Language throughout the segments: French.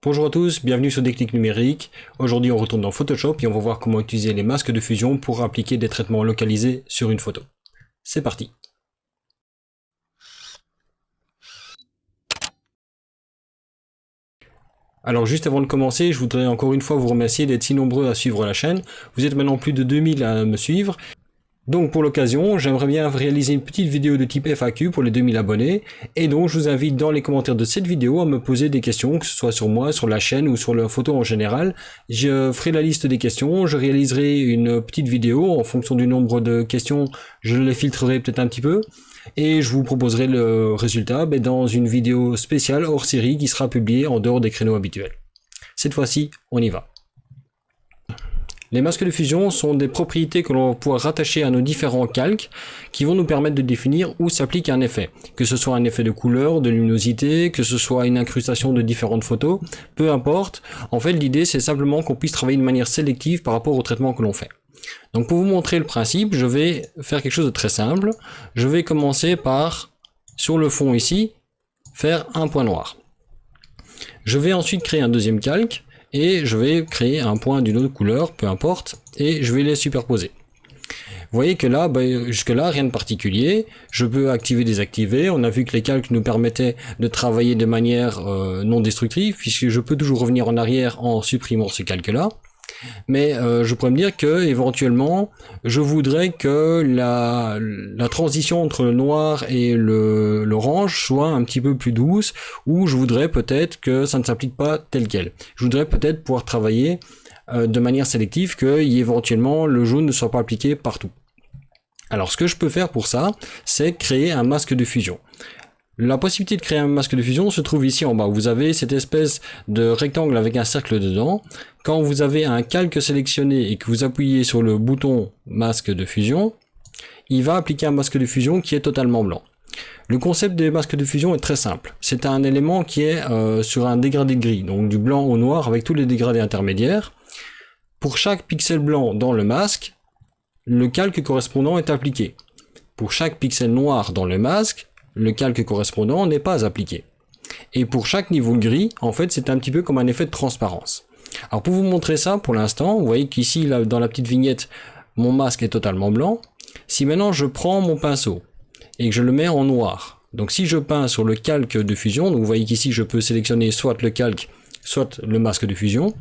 Bonjour à tous, bienvenue sur Déclic Numérique. Aujourd'hui on retourne dans Photoshop et on va voir comment utiliser les masques de fusion pour appliquer des traitements localisés sur une photo. C'est parti. Alors juste avant de commencer, je voudrais encore une fois vous remercier d'être si nombreux à suivre la chaîne. Vous êtes maintenant plus de 2000 à me suivre. Donc pour l'occasion, j'aimerais bien réaliser une petite vidéo de type FAQ pour les 2000 abonnés, et donc je vous invite dans les commentaires de cette vidéo à me poser des questions, que ce soit sur moi, sur la chaîne ou sur la photo en général. Je ferai la liste des questions, je réaliserai une petite vidéo, en fonction du nombre de questions, je les filtrerai peut-être un petit peu, et je vous proposerai le résultat dans une vidéo spéciale hors série qui sera publiée en dehors des créneaux habituels. Cette fois-ci, on y va. Les masques de fusion sont des propriétés que l'on va pouvoir rattacher à nos différents calques qui vont nous permettre de définir où s'applique un effet. Que ce soit un effet de couleur, de luminosité, que ce soit une incrustation de différentes photos, peu importe. En fait, l'idée c'est simplement qu'on puisse travailler de manière sélective par rapport au traitement que l'on fait. Donc pour vous montrer le principe, je vais faire quelque chose de très simple. Je vais commencer par, sur le fond ici, faire un point noir. Je vais ensuite créer un deuxième calque. Et je vais créer un point d'une autre couleur, peu importe, et je vais les superposer. Vous voyez que là, jusque là, rien de particulier. Je peux activer, désactiver. On a vu que les calques nous permettaient de travailler de manière non destructive, puisque je peux toujours revenir en arrière en supprimant ce calque-là. Mais je pourrais me dire que éventuellement, je voudrais que la transition entre le noir et l'orange soit un petit peu plus douce, ou je voudrais peut-être que ça ne s'applique pas tel quel. Je voudrais peut-être pouvoir travailler de manière sélective, que éventuellement le jaune ne soit pas appliqué partout. Alors ce que je peux faire pour ça, c'est créer un masque de fusion. La possibilité de créer un masque de fusion se trouve ici en bas. Vous avez cette espèce de rectangle avec un cercle dedans. Quand vous avez un calque sélectionné et que vous appuyez sur le bouton masque de fusion, il va appliquer un masque de fusion qui est totalement blanc. Le concept des masques de fusion est très simple. C'est un élément qui est sur un dégradé de gris, donc du blanc au noir avec tous les dégradés intermédiaires. Pour chaque pixel blanc dans le masque, le calque correspondant est appliqué. Pour chaque pixel noir dans le masque, le calque correspondant n'est pas appliqué. Et pour chaque niveau gris, en fait, c'est un petit peu comme un effet de transparence. Alors pour vous montrer ça, pour l'instant, vous voyez qu'ici, dans la petite vignette, mon masque est totalement blanc. Si maintenant je prends mon pinceau et que je le mets en noir, donc si je peins sur le calque de fusion, donc vous voyez qu'ici je peux sélectionner soit le calque, soit le masque de fusion.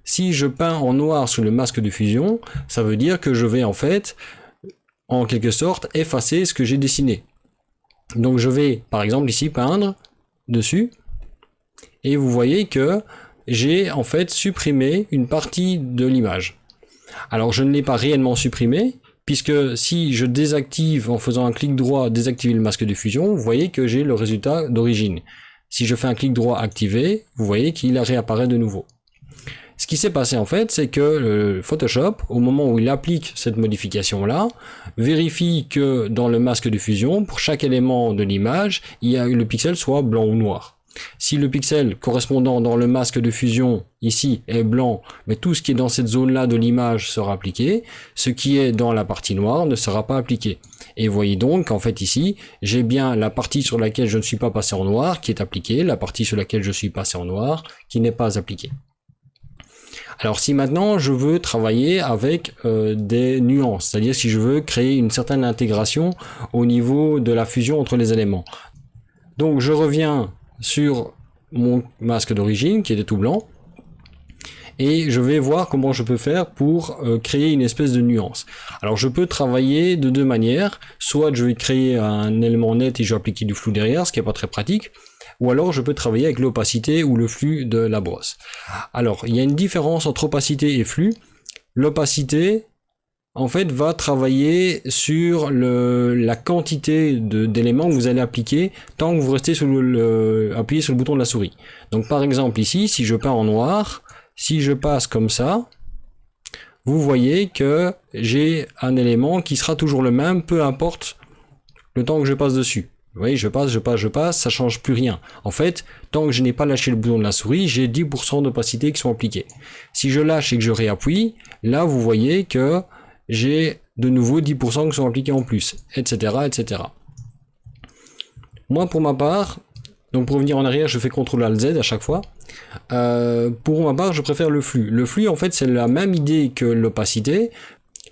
Si je peins en noir sur le masque de fusion, ça veut dire que je vais en fait, en quelque sorte, effacer ce que j'ai dessiné. Donc je vais par exemple ici peindre dessus et vous voyez que j'ai en fait supprimé une partie de l'image. Alors je ne l'ai pas réellement supprimé puisque si je désactive en faisant un clic droit désactiver le masque de fusion, vous voyez que j'ai le résultat d'origine. Si je fais un clic droit activer, vous voyez qu'il réapparaît de nouveau. Ce qui s'est passé en fait, c'est que Photoshop, au moment où il applique cette modification-là, vérifie que dans le masque de fusion, pour chaque élément de l'image, le pixel soit blanc ou noir. Si le pixel correspondant dans le masque de fusion, ici, est blanc, mais tout ce qui est dans cette zone-là de l'image sera appliqué, ce qui est dans la partie noire ne sera pas appliqué. Et vous voyez donc qu'en fait ici, j'ai bien la partie sur laquelle je ne suis pas passé en noir qui est appliquée, la partie sur laquelle je suis passé en noir qui n'est pas appliquée. Alors si maintenant je veux travailler avec des nuances, c'est-à-dire si je veux créer une certaine intégration au niveau de la fusion entre les éléments. Donc je reviens sur mon masque d'origine qui était tout blanc et je vais voir comment je peux faire pour créer une espèce de nuance. Alors je peux travailler de deux manières, soit je vais créer un élément net et je vais appliquer du flou derrière, ce qui n'est pas très pratique. Ou alors je peux travailler avec l'opacité ou le flux de la brosse. Alors il y a une différence entre opacité et flux. L'opacité en fait va travailler sur la quantité d'éléments que vous allez appliquer tant que vous restez appuyé sur le bouton de la souris. Donc par exemple ici, si je peins en noir, si je passe comme ça, vous voyez que j'ai un élément qui sera toujours le même, peu importe le temps que je passe dessus. Vous voyez, je passe, ça change plus rien. En fait, tant que je n'ai pas lâché le bouton de la souris, j'ai 10% d'opacité qui sont appliqués. Si je lâche et que je réappuie, là vous voyez que j'ai de nouveau 10% qui sont appliqués en plus, etc., etc. Moi pour ma part, Donc pour revenir en arrière, je fais CTRL-ALT-Z à chaque fois. Pour ma part, je préfère le flux. Le flux, en fait, c'est la même idée que l'opacité,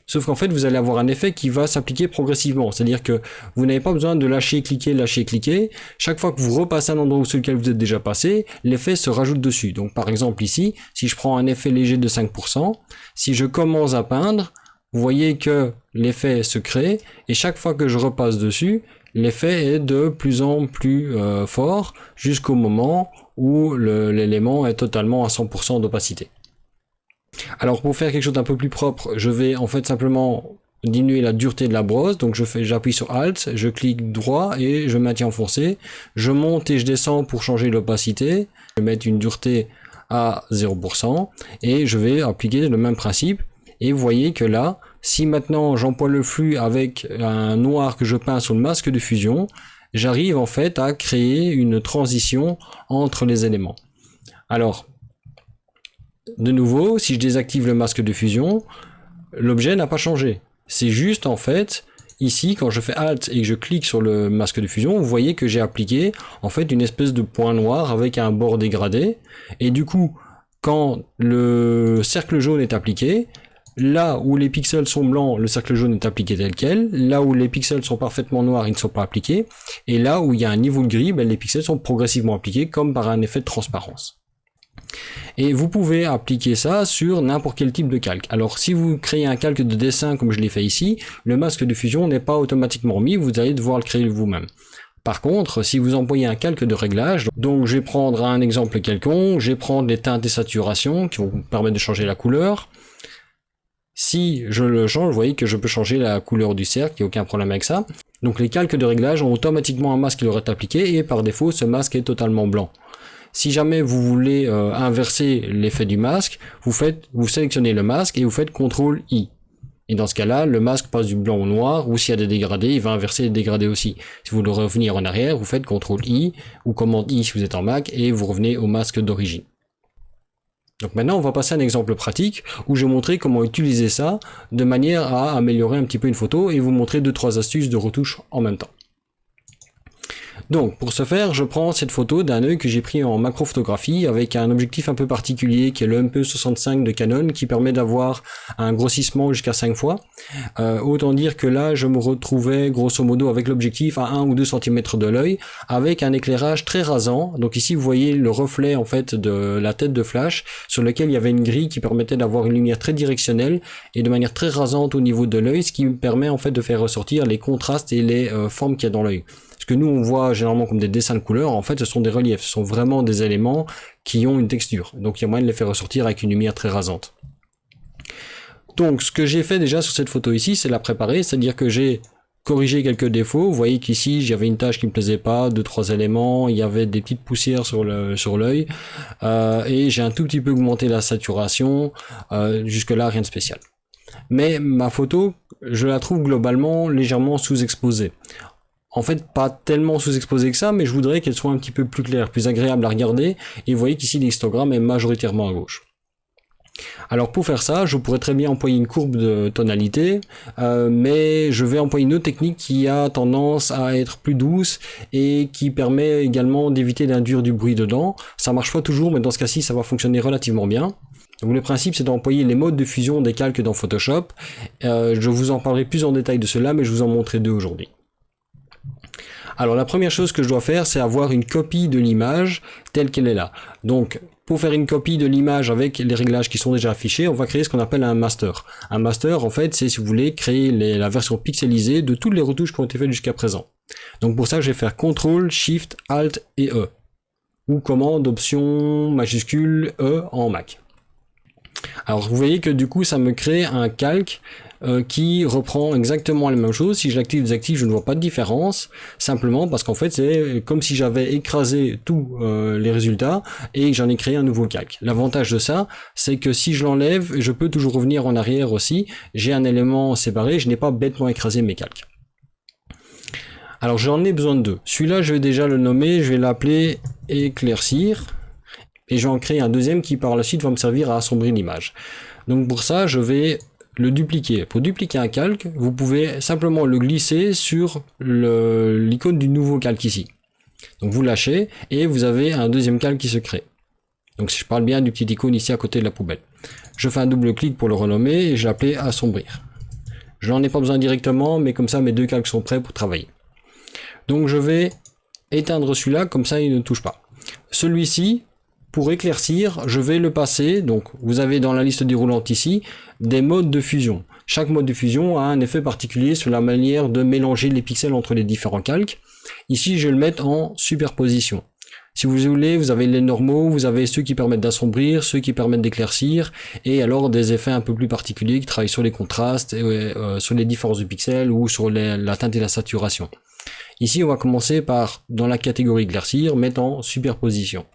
sauf qu'en fait, vous allez avoir un effet qui va s'appliquer progressivement. C'est-à-dire que vous n'avez pas besoin de lâcher, cliquer. Chaque fois que vous repassez un endroit sur lequel vous êtes déjà passé, l'effet se rajoute dessus. Donc par exemple ici, si je prends un effet léger de 5%, si je commence à peindre, vous voyez que l'effet se crée, et chaque fois que je repasse dessus, l'effet est de plus en plus fort, jusqu'au moment où l'élément est totalement à 100% d'opacité. Alors pour faire quelque chose d'un peu plus propre, je vais en fait simplement diminuer la dureté de la brosse. Donc j'appuie sur Alt, je clique droit et je maintiens enfoncé. Je monte et je descends pour changer l'opacité. Je vais mettre une dureté à 0% et je vais appliquer le même principe. Et vous voyez que là, si maintenant j'emploie le flux avec un noir que je peins sur le masque de fusion, j'arrive en fait à créer une transition entre les éléments. Alors, de nouveau, si je désactive le masque de fusion, l'objet n'a pas changé. C'est juste en fait, ici, quand je fais Alt et que je clique sur le masque de fusion, vous voyez que j'ai appliqué en fait une espèce de point noir avec un bord dégradé. Et du coup, quand le cercle jaune est appliqué, là où les pixels sont blancs, le cercle jaune est appliqué tel quel. Là où les pixels sont parfaitement noirs, ils ne sont pas appliqués. Et là où il y a un niveau de gris, les pixels sont progressivement appliqués comme par un effet de transparence. Et vous pouvez appliquer ça sur n'importe quel type de calque. Alors si vous créez un calque de dessin comme je l'ai fait ici, le masque de fusion n'est pas automatiquement mis, vous allez devoir le créer vous-même. Par contre, si vous employez un calque de réglage, donc je vais prendre un exemple quelconque, je vais prendre les teintes et saturations qui vont vous permettre de changer la couleur. Si je le change, vous voyez que je peux changer la couleur du cercle, il n'y a aucun problème avec ça. Donc les calques de réglage ont automatiquement un masque qui leur est appliqué et par défaut ce masque est totalement blanc. Si jamais vous voulez inverser l'effet du masque, vous sélectionnez le masque et vous faites CTRL-I. Et dans ce cas-là, le masque passe du blanc au noir, ou s'il y a des dégradés, il va inverser les dégradés aussi. Si vous voulez revenir en arrière, vous faites CTRL-I ou commande I si vous êtes en Mac et vous revenez au masque d'origine. Donc maintenant, on va passer à un exemple pratique où je vais montrer comment utiliser ça de manière à améliorer un petit peu une photo et vous montrer 2-3 astuces de retouche en même temps. Donc pour ce faire, je prends cette photo d'un œil que j'ai pris en macrophotographie avec un objectif un peu particulier qui est le MP65 de Canon qui permet d'avoir un grossissement jusqu'à 5 fois. Autant dire que là, je me retrouvais grosso modo avec l'objectif à 1 ou 2 cm de l'œil avec un éclairage très rasant. Donc ici, vous voyez le reflet en fait de la tête de flash sur lequel il y avait une grille qui permettait d'avoir une lumière très directionnelle et de manière très rasante au niveau de l'œil, ce qui me permet en fait de faire ressortir les contrastes et les formes qu'il y a dans l'œil. Ce que nous on voit généralement comme des dessins de couleurs, en fait ce sont des reliefs, ce sont vraiment des éléments qui ont une texture. Donc il y a moyen de les faire ressortir avec une lumière très rasante. Donc ce que j'ai fait déjà sur cette photo ici, c'est la préparer, c'est-à-dire que j'ai corrigé quelques défauts. Vous voyez qu'ici j'avais une tache qui me plaisait pas, 2-3 éléments, il y avait des petites poussières sur l'œil, et j'ai un tout petit peu augmenté la saturation, jusque là rien de spécial. Mais ma photo, je la trouve globalement légèrement sous-exposée. En fait, pas tellement sous-exposée que ça, mais je voudrais qu'elle soit un petit peu plus claire, plus agréable à regarder. Et vous voyez qu'ici l'histogramme est majoritairement à gauche. Alors pour faire ça, je pourrais très bien employer une courbe de tonalité, mais je vais employer une autre technique qui a tendance à être plus douce et qui permet également d'éviter d'induire du bruit dedans. Ça marche pas toujours, mais dans ce cas-ci, ça va fonctionner relativement bien. Donc le principe c'est d'employer les modes de fusion des calques dans Photoshop. Je vous en parlerai plus en détail de cela, mais je vous en montrerai deux aujourd'hui. Alors la première chose que je dois faire, c'est avoir une copie de l'image telle qu'elle est là. Donc pour faire une copie de l'image avec les réglages qui sont déjà affichés, on va créer ce qu'on appelle un master. Un master, en fait, c'est, si vous voulez, créer la version pixelisée de toutes les retouches qui ont été faites jusqu'à présent. Donc pour ça, je vais faire CTRL, SHIFT, ALT et E. Ou commande, option, majuscule, E en Mac. Alors vous voyez que du coup, ça me crée un calque qui reprend exactement la même chose. Si je l'active, désactive, je ne vois pas de différence, simplement parce qu'en fait c'est comme si j'avais écrasé tous les résultats et que j'en ai créé un nouveau calque. L'avantage de ça, c'est que si je l'enlève, je peux toujours revenir en arrière aussi, j'ai un élément séparé, je n'ai pas bêtement écrasé mes calques. Alors j'en ai besoin de deux. Celui-là, je vais déjà le nommer, je vais l'appeler éclaircir, et je vais en créer un deuxième qui par la suite va me servir à assombrir l'image. Donc pour ça, je vais le dupliquer. Pour dupliquer un calque, vous pouvez simplement le glisser sur l'icône du nouveau calque ici. Donc vous lâchez et vous avez un deuxième calque qui se crée. Donc si je parle bien du petit icône ici à côté de la poubelle. Je fais un double clic pour le renommer et je l'appelle assombrir. Je n'en ai pas besoin directement, mais comme ça mes deux calques sont prêts pour travailler. Donc je vais éteindre celui-là, comme ça il ne touche pas. Celui-ci, pour éclaircir, je vais le passer. Donc vous avez dans la liste déroulante ici des modes de fusion. Chaque mode de fusion a un effet particulier sur la manière de mélanger les pixels entre les différents calques. Ici je vais le mettre en superposition. Si vous voulez, vous avez les normaux, vous avez ceux qui permettent d'assombrir, ceux qui permettent d'éclaircir, et alors des effets un peu plus particuliers qui travaillent sur les contrastes, sur les différences de pixels ou sur la teinte et la saturation. Ici, on va commencer par, dans la catégorie éclaircir, mettre en superposition.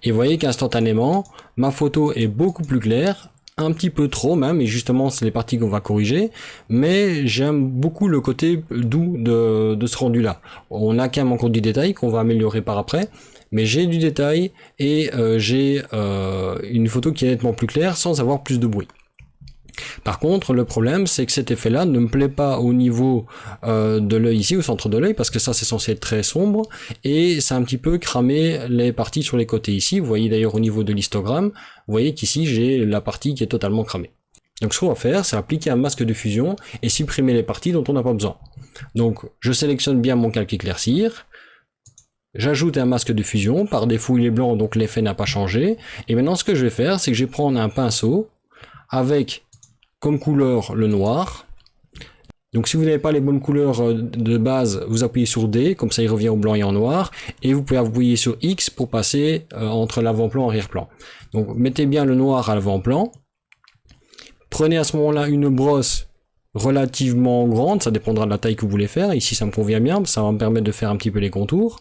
Et vous voyez qu'instantanément, ma photo est beaucoup plus claire, un petit peu trop même, et justement c'est les parties qu'on va corriger, mais j'aime beaucoup le côté doux de ce rendu là. On a quand même encore du détail qu'on va améliorer par après, mais j'ai du détail et j'ai une photo qui est nettement plus claire sans avoir plus de bruit. Par contre, le problème, c'est que cet effet-là ne me plaît pas au niveau de l'œil ici, au centre de l'œil, parce que ça, c'est censé être très sombre, et ça a un petit peu cramé les parties sur les côtés ici. Vous voyez d'ailleurs au niveau de l'histogramme, vous voyez qu'ici, j'ai la partie qui est totalement cramée. Donc, ce qu'on va faire, c'est appliquer un masque de fusion et supprimer les parties dont on n'a pas besoin. Donc, je sélectionne bien mon calque éclaircir, j'ajoute un masque de fusion, par défaut il est blanc, donc l'effet n'a pas changé, et maintenant, ce que je vais faire, c'est que je vais prendre un pinceau avec comme couleur le noir. Donc si vous n'avez pas les bonnes couleurs de base, vous appuyez sur D, comme ça il revient au blanc et en noir, et vous pouvez appuyer sur X pour passer entre l'avant-plan et l'arrière-plan. Donc mettez bien le noir à l'avant-plan, prenez à ce moment-là une brosse relativement grande, ça dépendra de la taille que vous voulez faire, ici ça me convient bien, ça va me permettre de faire un petit peu les contours,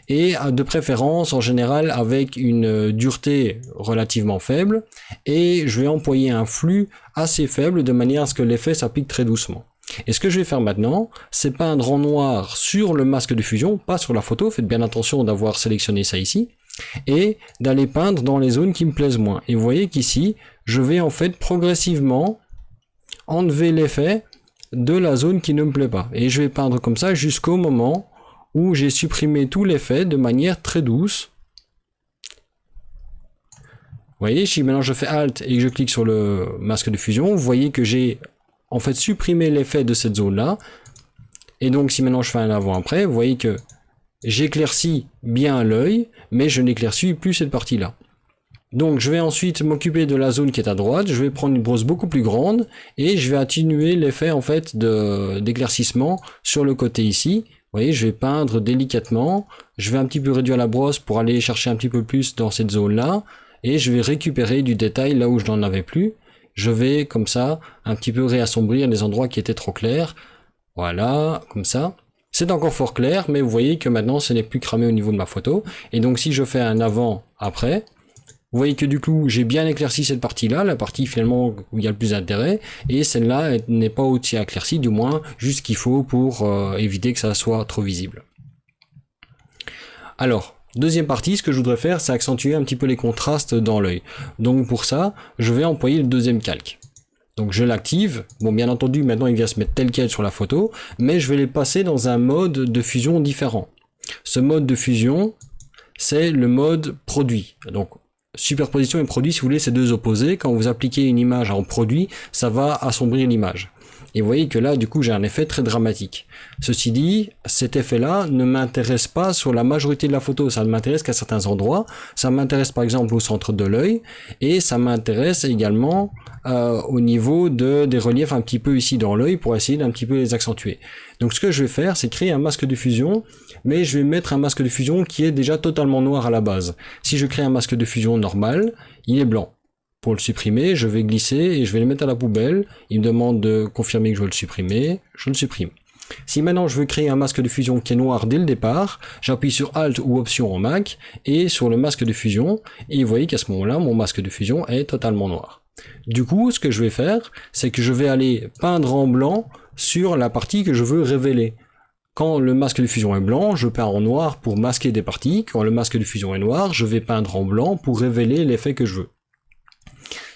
et de préférence en général avec une dureté relativement faible, et je vais employer un flux assez faible de manière à ce que l'effet s'applique très doucement. Et ce que je vais faire maintenant, c'est peindre en noir sur le masque de fusion, pas sur la photo, faites bien attention d'avoir sélectionné ça ici, et d'aller peindre dans les zones qui me plaisent moins. Et vous voyez qu'ici, je vais en fait progressivement enlever l'effet de la zone qui ne me plaît pas. Et je vais peindre comme ça jusqu'au moment où j'ai supprimé tout l'effet de manière très douce. Vous voyez, si maintenant je fais Alt et que je clique sur le masque de fusion, vous voyez que j'ai en fait supprimé l'effet de cette zone-là. Et donc si maintenant je fais un avant-après, vous voyez que j'éclaircis bien l'œil, mais je n'éclaircis plus cette partie-là. Donc je vais ensuite m'occuper de la zone qui est à droite, je vais prendre une brosse beaucoup plus grande, et je vais atténuer l'effet en fait d'éclaircissement sur le côté ici. Vous voyez, je vais peindre délicatement, je vais un petit peu réduire la brosse pour aller chercher un petit peu plus dans cette zone-là, et je vais récupérer du détail là où je n'en avais plus. Je vais, comme ça, un petit peu réassombrir les endroits qui étaient trop clairs. Voilà, comme ça. C'est encore fort clair, mais vous voyez que maintenant, ce n'est plus cramé au niveau de ma photo. Et donc, si je fais un avant-après, vous voyez que du coup, j'ai bien éclairci cette partie-là, la partie finalement où il y a le plus d'intérêt, et celle-là n'est pas aussi éclaircie, du moins juste ce qu'il faut pour éviter que ça soit trop visible. Alors, deuxième partie, ce que je voudrais faire, c'est accentuer un petit peu les contrastes dans l'œil. Donc pour ça, je vais employer le deuxième calque. Donc je l'active, bon bien entendu maintenant il vient se mettre tel quel sur la photo, mais je vais les passer dans un mode de fusion différent. Ce mode de fusion, c'est le mode produit. Donc superposition et produit, si vous voulez, c'est deux opposés. Quand vous appliquez une image en produit, ça va assombrir l'image. Et vous voyez que là, du coup, j'ai un effet très dramatique. Ceci dit, cet effet-là ne m'intéresse pas sur la majorité de la photo. Ça ne m'intéresse qu'à certains endroits. Ça m'intéresse par exemple au centre de l'œil. Et ça m'intéresse également au niveau des reliefs un petit peu ici dans l'œil pour essayer d'un petit peu les accentuer. Donc ce que je vais faire, c'est créer un masque de fusion. Mais je vais mettre un masque de fusion qui est déjà totalement noir à la base. Si je crée un masque de fusion normal, il est blanc. Pour le supprimer, je vais glisser et je vais le mettre à la poubelle. Il me demande de confirmer que je veux le supprimer. Je le supprime. Si maintenant je veux créer un masque de fusion qui est noir dès le départ, j'appuie sur Alt ou Option en Mac et sur le masque de fusion. Et vous voyez qu'à ce moment-là, mon masque de fusion est totalement noir. Du coup, ce que je vais faire, c'est que je vais aller peindre en blanc sur la partie que je veux révéler. Quand le masque de fusion est blanc, je peins en noir pour masquer des parties. Quand le masque de fusion est noir, je vais peindre en blanc pour révéler l'effet que je veux.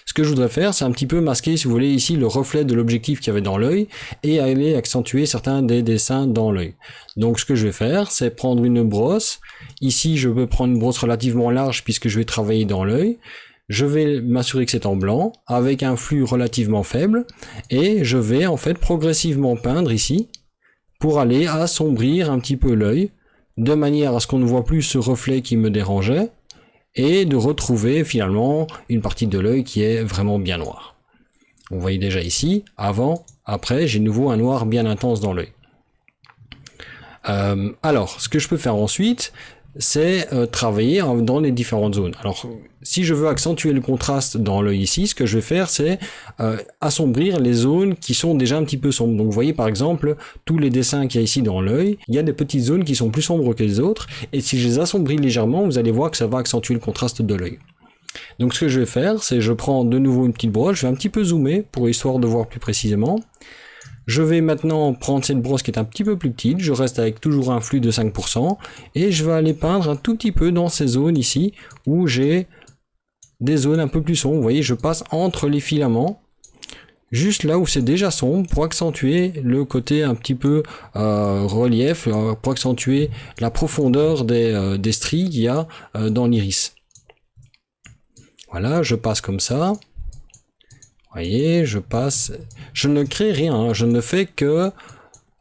Ce que je voudrais faire, c'est un petit peu masquer, si vous voulez, ici le reflet de l'objectif qu'il y avait dans l'œil et aller accentuer certains des dessins dans l'œil. Donc ce que je vais faire, c'est prendre une brosse. Ici, je peux prendre une brosse relativement large puisque je vais travailler dans l'œil. Je vais m'assurer que c'est en blanc, avec un flux relativement faible, et je vais en fait progressivement peindre ici, pour aller assombrir un petit peu l'œil, de manière à ce qu'on ne voit plus ce reflet qui me dérangeait, et de retrouver finalement une partie de l'œil qui est vraiment bien noire. Vous voyez déjà ici, avant, après, j'ai de nouveau un noir bien intense dans l'œil. Alors, ce que je peux faire ensuite, c'est travailler dans les différentes zones. Alors, si je veux accentuer le contraste dans l'œil ici, ce que je vais faire, c'est assombrir les zones qui sont déjà un petit peu sombres. Donc, vous voyez par exemple, tous les dessins qu'il y a ici dans l'œil, il y a des petites zones qui sont plus sombres que les autres, et si je les assombris légèrement, vous allez voir que ça va accentuer le contraste de l'œil. Donc, ce que je vais faire, c'est je prends de nouveau une petite brosse, je vais un petit peu zoomer, pour histoire de voir plus précisément. Je vais maintenant prendre cette brosse qui est un petit peu plus petite, je reste avec toujours un flux de 5%, et je vais aller peindre un tout petit peu dans ces zones ici, où j'ai des zones un peu plus sombres. Vous voyez, je passe entre les filaments, juste là où c'est déjà sombre, pour accentuer le côté un petit peu relief, pour accentuer la profondeur des stries qu'il y a dans l'iris. Voilà, je passe comme ça. Vous voyez, je passe, je ne crée rien, hein, je ne fais que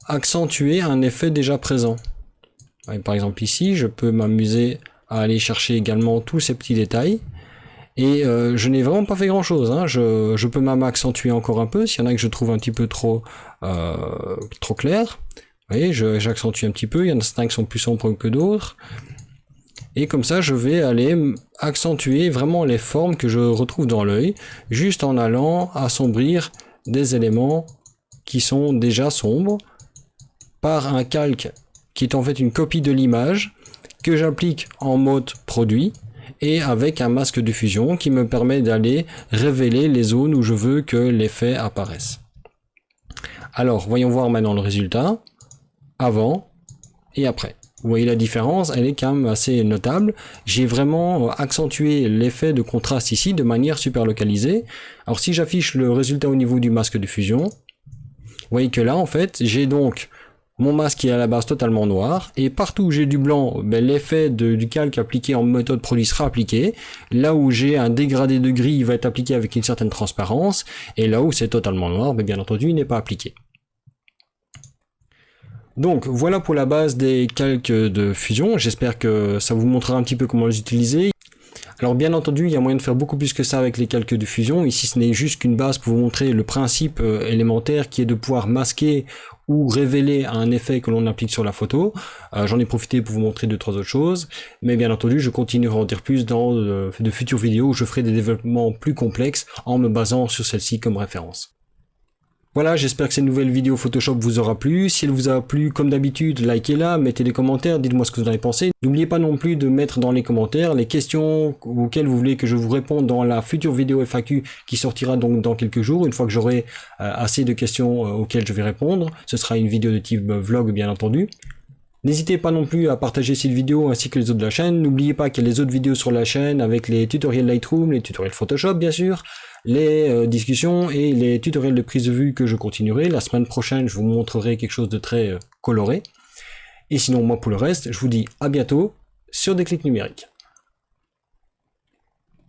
accentuer un effet déjà présent. Ouais, par exemple ici, je peux m'amuser à aller chercher également tous ces petits détails. Et je n'ai vraiment pas fait grand chose, hein. Je peux même accentuer encore un peu, s'il y en a que je trouve un petit peu trop clair. Vous voyez, j'accentue un petit peu, il y en a certains qui sont plus sombres que d'autres. Et comme ça, je vais aller accentuer vraiment les formes que je retrouve dans l'œil, juste en allant assombrir des éléments qui sont déjà sombres, par un calque qui est en fait une copie de l'image, que j'applique en mode produit, et avec un masque de fusion qui me permet d'aller révéler les zones où je veux que l'effet apparaisse. Alors, voyons voir maintenant le résultat, avant et après. Vous voyez la différence, elle est quand même assez notable. J'ai vraiment accentué l'effet de contraste ici de manière super localisée. Alors si j'affiche le résultat au niveau du masque de fusion, vous voyez que là en fait j'ai donc mon masque qui est à la base totalement noir, et partout où j'ai du blanc, ben, l'effet du calque appliqué en méthode produit sera appliqué. Là où j'ai un dégradé de gris, il va être appliqué avec une certaine transparence, et là où c'est totalement noir, ben, bien entendu il n'est pas appliqué. Donc voilà pour la base des calques de fusion, j'espère que ça vous montrera un petit peu comment les utiliser. Alors bien entendu, il y a moyen de faire beaucoup plus que ça avec les calques de fusion, ici ce n'est juste qu'une base pour vous montrer le principe élémentaire qui est de pouvoir masquer ou révéler un effet que l'on applique sur la photo. J'en ai profité pour vous montrer 2-3 autres choses, mais bien entendu je continuerai à en dire plus dans de futures vidéos où je ferai des développements plus complexes en me basant sur celle-ci comme référence. Voilà, j'espère que cette nouvelle vidéo Photoshop vous aura plu. Si elle vous a plu, comme d'habitude, likez-la, mettez des commentaires, dites-moi ce que vous en avez pensé. N'oubliez pas non plus de mettre dans les commentaires les questions auxquelles vous voulez que je vous réponde dans la future vidéo FAQ qui sortira donc dans quelques jours, une fois que j'aurai assez de questions auxquelles je vais répondre. Ce sera une vidéo de type vlog, bien entendu. N'hésitez pas non plus à partager cette vidéo ainsi que les autres de la chaîne. N'oubliez pas qu'il y a les autres vidéos sur la chaîne avec les tutoriels Lightroom, les tutoriels Photoshop bien sûr, les discussions et les tutoriels de prise de vue que je continuerai. La semaine prochaine, je vous montrerai quelque chose de très coloré. Et sinon, moi pour le reste, je vous dis à bientôt sur Déclic Numérique.